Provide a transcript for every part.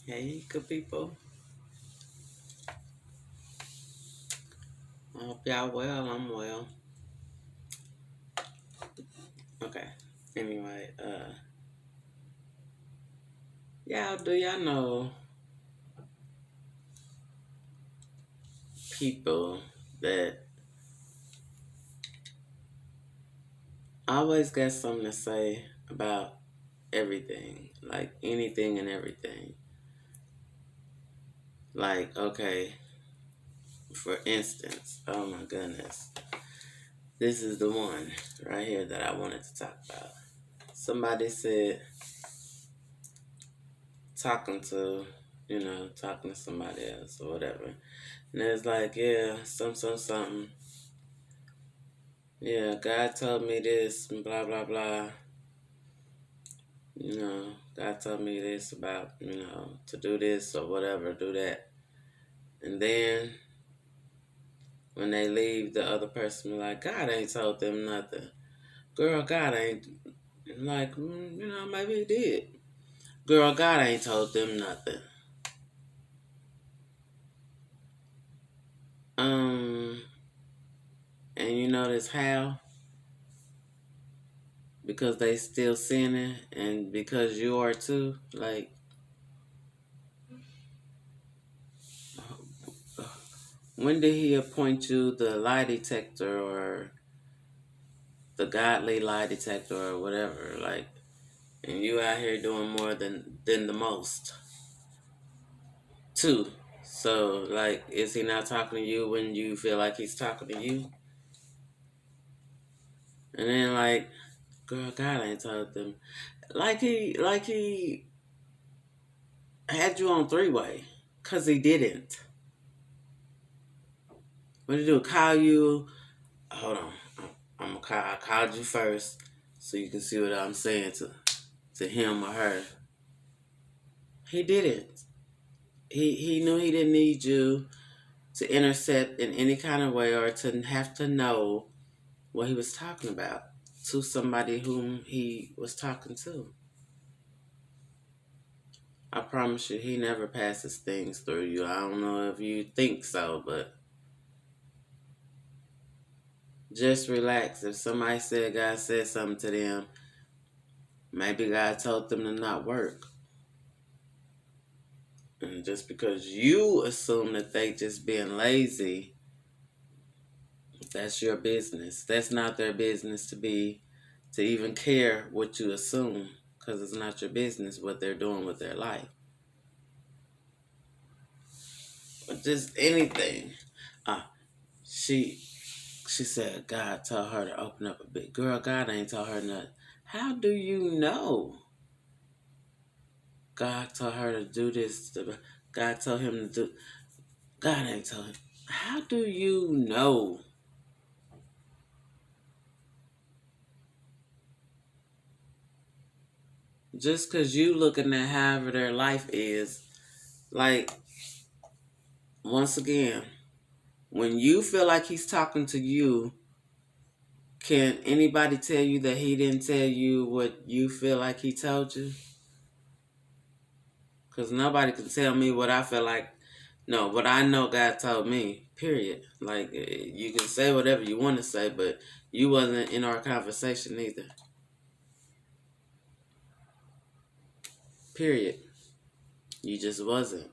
Hey, good people. I hope y'all well. I'm well. Okay. Anyway, y'all know people that always got something to say about everything, like anything and everything. Like, okay, for instance, oh my goodness, this is the one right here that I wanted to talk about. Somebody said talking to, talking to somebody else or whatever. And it's like, yeah, something. Yeah, God told me this and blah blah blah. God told me this about, to do this or whatever, do that. And then when they leave, the other person be like, God ain't told them nothing. Girl, God ain't like, maybe he did. Girl, God ain't told them nothing. Um, and you notice how? Because they still sinning and because you are too. Like, when did he appoint you the lie detector or the godly lie detector or whatever, like, and you out here doing more than the most too. So, like, is he not talking to you when you feel like he's talking to you? And then, like, girl, God ain't told them. Like he had you on three way, cause he didn't. What did he do? Call you? Hold on, I'm gonna call. I called you first, so you can see what I'm saying to him or her. He didn't. He knew he didn't need you to intercept in any kind of way or to have to know what he was talking about to somebody whom he was talking to. I promise you, he never passes things through you. I don't know if you think so, but just relax. If somebody said God said something to them, maybe God told them to not work. And just because you assume that they just being lazy, that's your business. That's not their business to even care what you assume, because it's not your business what they're doing with their life. But just anything. Uh, she she said God told her to open up a bit. Girl, God ain't told her nothing. How do you know? God told her to do this. God told him to do. God ain't told him. How do you know? Just because you looking at however their life is, like, once again, when you feel like he's talking to you, can anybody tell you that he didn't tell you what you feel like he told you? Because nobody can tell me what I feel like. No, what I know God told me, period. Like, you can say whatever you want to say, but you wasn't in our conversation either. Period. You just wasn't.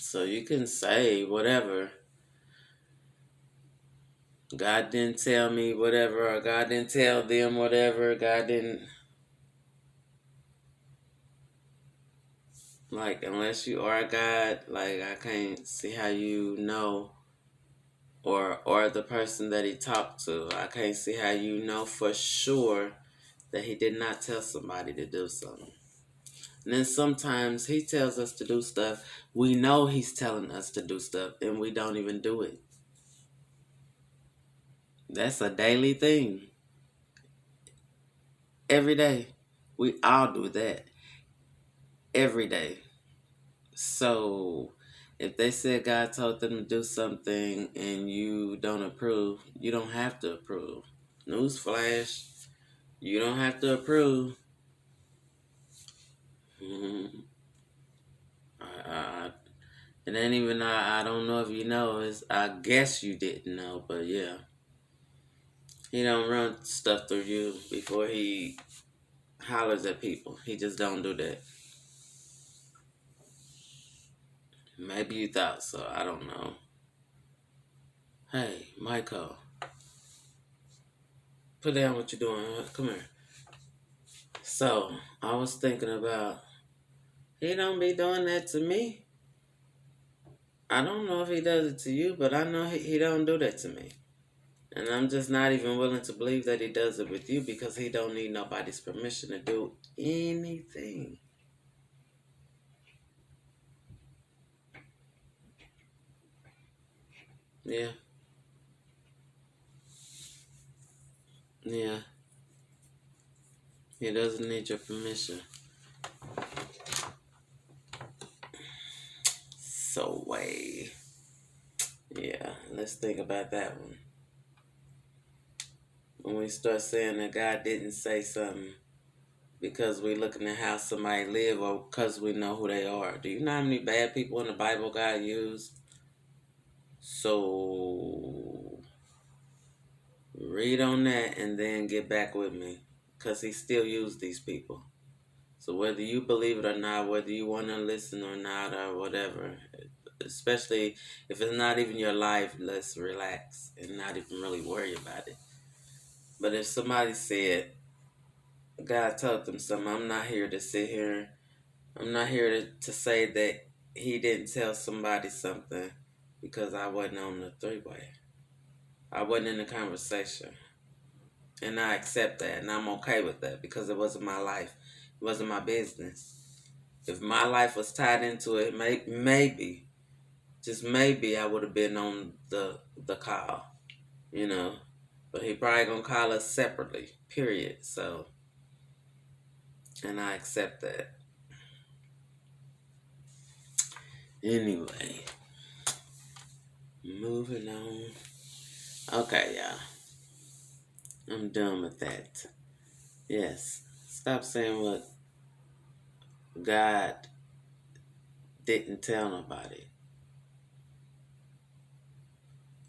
So you can say whatever. God didn't tell me whatever, or God didn't tell them whatever. God didn't. Like, unless you are God, like, I can't see how you know, or the person that he talked to. I can't see how you know for sure that he did not tell somebody to do something. And then sometimes he tells us to do stuff. We know he's telling us to do stuff, and we don't even do it. That's a daily thing. Every day. We all do that. Every day. So if they said God told them to do something and you don't approve, you don't have to approve. Newsflash, you don't have to approve. Mm-hmm. I, it ain't even, I don't know if you know, I guess you didn't know, but yeah. He don't run stuff through you before he hollers at people. He just don't do that. Maybe you thought so. I don't know. Hey, Myko, put down what you're doing. Come here. So, I was thinking about, he don't be doing that to me. I don't know if he does it to you, but I know he don't do that to me. And I'm just not even willing to believe that he does it with you because he don't need nobody's permission to do anything. Yeah, yeah. He doesn't need your permission. So way. Yeah, let's think about that one. When we start saying that God didn't say something because we're looking at how somebody live or because we know who they are. Do you know how many bad people in the Bible God used? So read on that and then get back with me because he still used these people. So whether you believe it or not, whether you want to listen or not or whatever, especially if it's not even your life, let's relax and not even really worry about it. But if somebody said, God told them something, I'm not here to sit here. I'm not here to say that he didn't tell somebody something because I wasn't on the three-way. I wasn't in the conversation. And I accept that and I'm okay with that because it wasn't my life. It wasn't my business. If my life was tied into it, maybe, just maybe I would have been on the call, you know. But he probably gonna call us separately, period. So, and I accept that. Anyway, moving on. Okay, y'all. I'm done with that. Yes. Stop saying what God didn't tell nobody.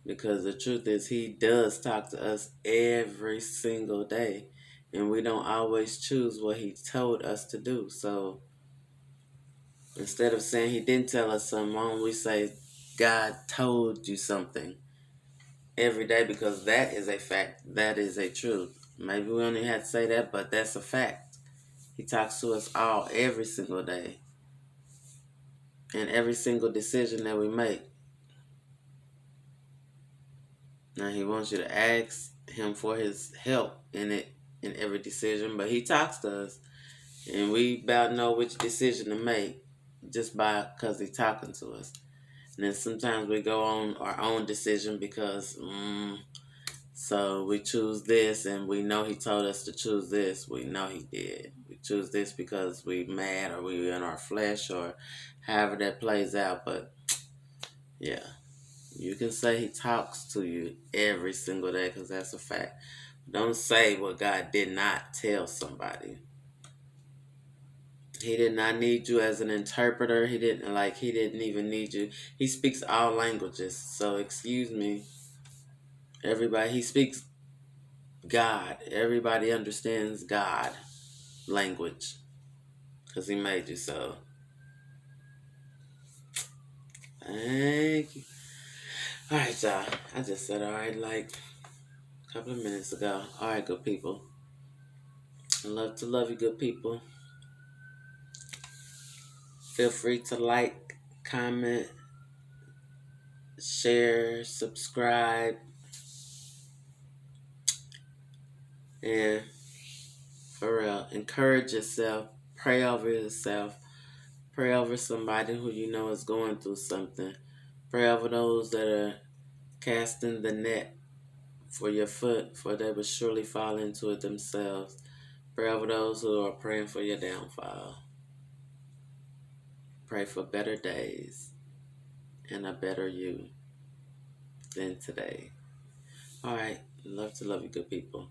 Because the truth is, he does talk to us every single day. And we don't always choose what he told us to do. So instead of saying he didn't tell us something, why don't we say God told you something every day? Because that is a fact. That is a truth. Maybe we only have to say that, but that's a fact. He talks to us all every single day. And every single decision that we make. Now he wants you to ask him for his help in it in every decision, but he talks to us, and we about know which decision to make just by because he's talking to us. And then sometimes we go on our own decision because so we choose this, and we know he told us to choose this. We know he did. We choose this because we mad or we in our flesh or however that plays out. But yeah. You can say he talks to you every single day because that's a fact. Don't say what God did not tell somebody. He did not need you as an interpreter. He didn't even need you. He speaks all languages. So excuse me. Everybody, he speaks God. Everybody understands God language because he made you so. Thank you. All right, y'all. I just said all right like a couple of minutes ago. All right, good people. I love to love you, good people. Feel free to like, comment, share, subscribe, and for real, encourage yourself, pray over yourself, pray over somebody who you know is going through something. Pray over those that are casting the net for your foot, for they will surely fall into it themselves. Pray over those who are praying for your downfall. Pray for better days and a better you than today. All right, love to love you, good people.